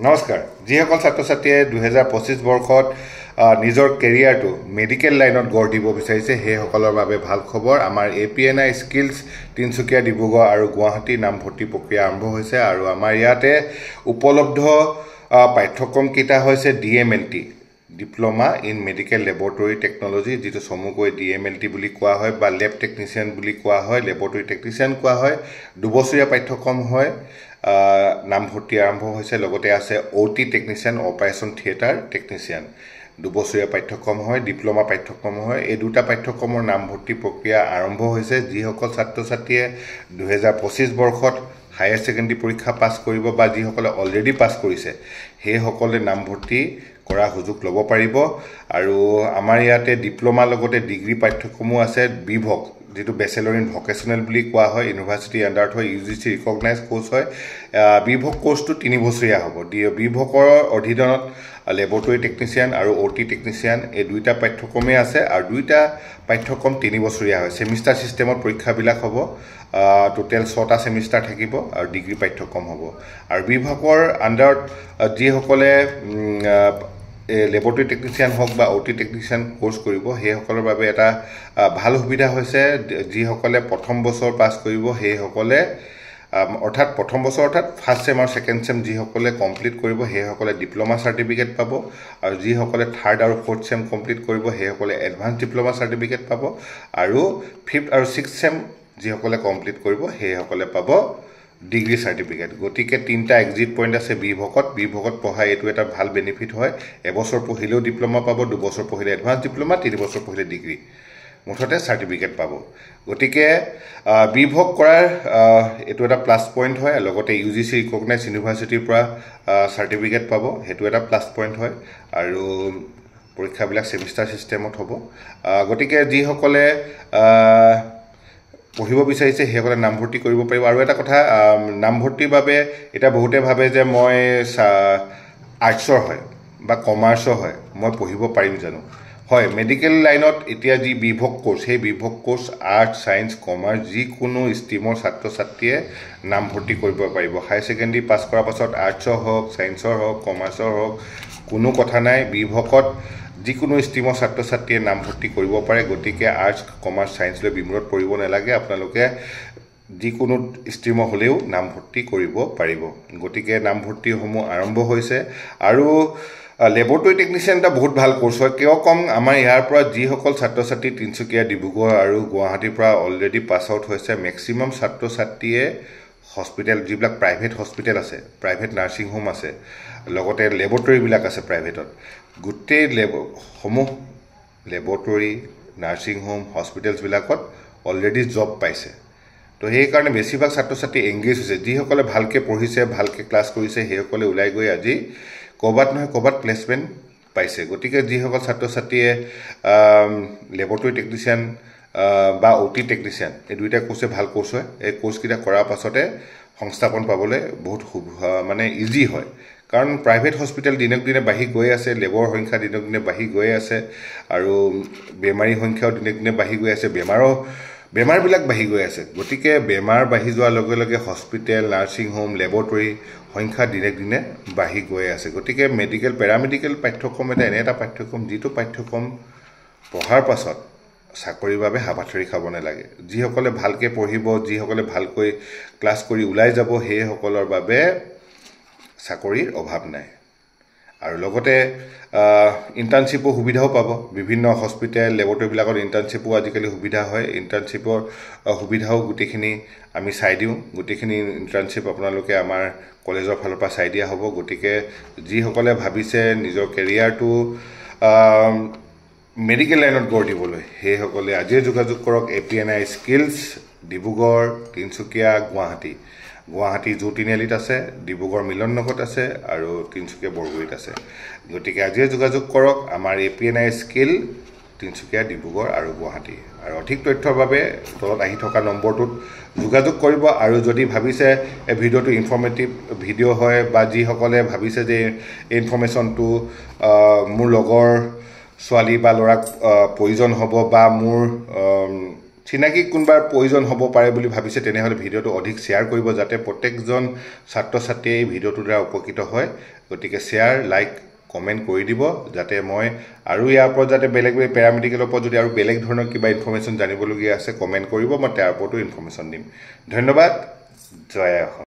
নমস্কাৰ যিসকল ছাত্ৰ ছাত্ৰীয়ে 2025 বৰ্ষত নিজৰ কেৰিয়াৰটো মেডিকেল লাইনত গঢ় দিব বিচাৰিছে সেইসকলৰ বাবে ভাল খবৰ আমাৰ APNI স্কিলছ তিনচুকীয়া ডিব্ৰুগড় আৰু গুৱাহাটী নামভৰ্তি প্ৰক্ৰিয়া আৰম্ভ হৈছে আৰু আমাৰ ইয়াতে উপলব্ধ পাঠ্যক্ৰম কিটা হৈছে DMLT diploma in medical laboratory technology যেটো সমুকৈ DMLT বুলি কোৱা হয় বা লেব টেকনিচিয়ান বুলি কোৱা হয় লেবৰেটৰী টেকনিচিয়ান কোৱা হয় দুবছৰীয়া পাঠ্যক্ৰম হয় নামভৰ্তি আৰম্ভ হৈছে লগতে আছে OT technician operation theatre technician দুবছৰীয়া পাঠ্যক্ৰম হয় ডিপ্লোমা পাঠ্যক্ৰম হয় এই দুটা পাঠ্যক্ৰমৰ নামভৰ্তি প্ৰক্ৰিয়া আৰম্ভ হৈছে যিসকল ছাত্ৰ ছাত্ৰীয়ে 2025 বৰ্ষত হায়াৰ সেকেন্ডাৰী পৰীক্ষা পাছ কৰিব বা যিসকলে অলৰেডি পাছ কৰিছে সেইসকলে নামভৰ্তি কৰা সুযোগ ল'ব পাৰিব আৰু আমাৰ ইয়াতে ডিপ্লোমা লগতে ডিগ্ৰী পাঠ্যক্ৰমো আছে বিভক যেটো বেচেলৰ ইন ভকেশনাল বুলি কোৱা হয় ইউনিভাৰ্সিটি আন্ডাৰত হয় UGC ৰিকগনাইজ কোৰ্স হয় বিভক কোৰ্সটো 3 বছৰীয়া হ'ব বিভকৰ অধীনত লেবৰেটৰী টেকনিচিয়ান আৰু OT টেকনিচিয়ান এই দুইটা পাঠ্যক্ৰমে আছে আৰু দুইটা পাঠ্যক্ৰম 3 বছৰীয়া হয় সেমিষ্টাৰ সিস্টেমত পৰীক্ষাবিলাক হ'ব টোটাল 6টা সেমিষ্টাৰ থাকিব আৰু ডিগ্ৰী পাঠ্যক্ৰম হ'ব আৰু বিভকৰ আন্ডাৰত যিসকলে লেবৰেটৰী টেকনিচিয়ান হওক বা OT টেকনিচিয়ান কোৰ্স কৰিব সেইসকলৰ বাবে এটা ভাল সুবিধা হৈছে যিসকলে প্ৰথম বছৰ পাছ কৰিব সেইসকলে অৰ্থাৎ প্ৰথম বছৰ অৰ্থাৎ ফাৰ্ষ্ট সেম আৰু সেকেন্ড সেম যিসকলে কমপ্লিট কৰিব সেইসকলে ডিপ্লোমা সাৰ্টিফিকেট পাব আৰু যিসকলে থাৰ্ড আৰু ফৰ্থ সেম কমপ্লিট কৰিব সেইসকলে এডভান্স ডিপ্লোমা সাৰ্টিফিকেট পাব আৰু ফিফথ আৰু ছিক্সথ সেম যিসকলে কমপ্লিট কৰিব সেইসকলে পাব ডিগ্ৰী সাৰ্টিফিকেট গতিকে তিনটা এক্সিট পইণ্ট আছে বিভকত পঢ়া এটো এটা ভাল বেনিফিট হয় এবছৰ পঢ়িলেও ডিপ্লোমা পাব দুবছৰ পঢ়িলে এডভান্স ডিপ্লোমা 3 বছৰ পঢ়িলে ডিগ্ৰী মুঠতে সাৰ্টিফিকেট পাব গতিকে বিভক কৰাৰ এটো এটা প্লাস পইণ্ট হয় লগতে UGC ৰিকগনাইজ ইউনিভাৰ্সিটিৰ পৰা সাৰ্টিফিকেট পাব হেতু এটা প্লাস পইণ্ট হয় আৰু পৰীক্ষাবিলাক সেমিষ্টাৰ সিস্টেমত হ'ব গতিকে যিসকলে পঢ়িব বিচাৰিছে হেসকলে নামভৰ্তি কৰিব পাৰিব আৰু এটা কথা নামভৰ্তিৰ বাবে এটা বহুতে ভাবে যে মই আৰ্টছৰ হয় বা কমাৰ্চৰ হয় মই পঢ়িব পাৰিম জানো হয় মেডিকেল লাইনত এতিয়া যি বিভক কোৰ্স সেই বিভক কোৰ্স আৰ্ট সায়েন্স কমাৰ্চ যি কোনো ষ্ট্ৰীমৰ ছাত্ৰ ছাত্ৰীয়ে নামভৰ্তি কৰিব পাৰিব হাই সেকেন্ডাৰী পাছ কৰাৰ পাছত আৰ্টছৰ হওক সায়েন্সৰ হওক কমাৰ্চৰ হওক কোনো কথা নাই বিভকত যিকোনো ষ্ট্ৰীমৰ ছাত্ৰ ছাত্ৰীয়ে নামভৰ্তি কৰিব পাৰে গতিকে আৰ্টছ কমাৰ্চ সায়েন্স লৈ বিমূৰত পৰিব নালাগে আপোনালোকে যিকোনো ষ্ট্ৰীমৰ হলেও নামভৰ্তি কৰিব পাৰিব গতিকে নামভৰ্তিসমূহ আৰম্ভ হৈছে আৰু লেবৰেটৰী টেকনিচিয়ান এটা বহুত ভাল কোৰ্স হয় কিয় কম আমাৰ ইয়াৰ পৰা যিসকল ছাত্ৰ ছাত্ৰী তিনচুকীয়া ডিব্ৰুগড় আৰু গুৱাহাটীৰ পৰা অলৰেডি পাছ আউট হৈছে মেক্সিমাম ছাত্ৰ ছাত্ৰীয়ে হস্পিটেল যিবিলাক প্ৰাইভেট হস্পিটেল আছে প্ৰাইভেট নাৰ্ছিং হোম আছে লগতে লেবৰেটৰী বিলাক আছে প্ৰাইভেটত গুটেই লেবৰেটৰী নাৰ্ছিং হোম হস্পিটেলছ বিলাকত অলৰেডি জব পাইছে তো সেই কাৰণে বেছিভাগ ছাত্ৰ ছাত্ৰী এংগেজ হৈছে যিসকলে ভালকে পঢ়িছে ভালকে ক্লাছ কৰিছে সেইসকলে ওলাই গৈ আজি কবাত নহয় কবাত প্লেসমেন্ট পাইছে গতিকে যিসকল ছাত্ৰ ছাত্ৰীয়ে লেবৰেটৰী টেকনিচিয়ান বা OT টেকনিচিয়ান এই দুইটা কোৰ্সে ভাল কোৰ্স হয় এই কোৰ্স কিটা কৰাৰ পাছতে সংস্থাপন পাবলৈ বহুত মানে ইজি হয় কাৰণ প্ৰাইভেট হস্পিটেল দিনক দিনে বাঢ়ি গৈ আছে লেবৰ সংখ্যা দিনক দিনে বাঢ়ি গৈ আছে আৰু বেমাৰী সংখ্যাও দিনক দিনে বাঢ়ি গৈ আছে বেমাৰবিলাক বাঢ়ি গৈ আছে গতিকে বেমাৰ বাঢ়ি যোৱাৰ লগে লগে হস্পিটেল নাৰ্ছিং হোম লেবৰেটৰী সংখ্যা দিনক দিনে বাঢ়ি গৈ আছে গতিকে মেডিকেল পেৰামেডিকেল পাঠ্যক্ৰম এটা পাঠ্যক্ৰম যিটো পাঠ্যক্ৰম পঢ়াৰ পাছত চাকৰিৰ বাবে হাবাথৰি খাব নালাগে যিসকলে ভালকে পঢ়িব যিসকলে ভালকৈ ক্লাছ কৰি ওলাই যাব সেইসকলৰ বাবে চাকৰিৰ অভাৱ নাই আৰু লগতে ইন্টাৰ্নশিপৰ সুবিধাও পাব বিভিন্ন হস্পিটেল লেবৰেটৰী বিলাকৰ ইন্টাৰ্নশিপো আজিকালি সুবিধা হয় ইন্টাৰ্নশিপৰ সুবিধাও গুটেখিনি আমি চাই দিও গুটেখিনি ইন্টাৰ্নশিপ আপোনালোকে আমাৰ কলেজৰ ফালৰ পৰা চাই দিয়া হ'ব গতিকে যিসকলে ভাবিছে নিজৰ কেৰিয়াৰটো মেডিকেল লাইনত গঢ় দিবলৈ সেইসকলে আজিয়ে যোগাযোগ কৰক APNI স্কিলছ ডিব্ৰুগড় তিনচুকীয়া গুৱাহাটী জু তিনিআলিত আছে ডিব্ৰুগড় মিলন নগৰত আছে আৰু তিনচুকীয়া বৰগুৰিত আছে গতিকে আজিয়ে যোগাযোগ কৰক আমাৰ APNI স্কিল তিনচুকীয়া ডিব্ৰুগড় আৰু গুৱাহাটী আৰু অধিক তথ্যৰ বাবে তলত আহি থকা নম্বৰটোত যোগাযোগ কৰিব আৰু যদি ভাবিছে এই ভিডিঅ'টো ইনফৰ্মেটিভ ভিডিঅ' হয় বা যিসকলে ভাবিছে যে ইনফৰমেশ্যনটো মোৰ লগৰ ছোৱালী বা ল'ৰাক প্ৰয়োজন হ'ব বা মোৰ চিনাকি কোনবাৰ প্ৰয়োজন হ'ব পাৰে বুলি ভাবিছে তেনেহলে ভিডিওটো অধিক শেয়াৰ কৰিব যাতে প্ৰত্যেকজন ছাত্ৰ ছাত্ৰীয়ে এই ভিডিওটোৰ দ্বাৰা উপকৃত হয় গতিকে শ্বেয়াৰ লাইক কমেণ্ট কৰি দিব যাতে মই আৰু ইয়াৰ ওপৰত যাতে বেলেগ পেৰামেডিকেলৰ ওপৰত যদি আৰু বেলেগ ধৰণৰ কিবা ইনফৰমেশ্যন জানিবলগীয়া আছে কমেণ্ট কৰিব মই তাৰ ওপৰতো ইনফৰমেশ্যন দিম ধন্যবাদ জয় অসম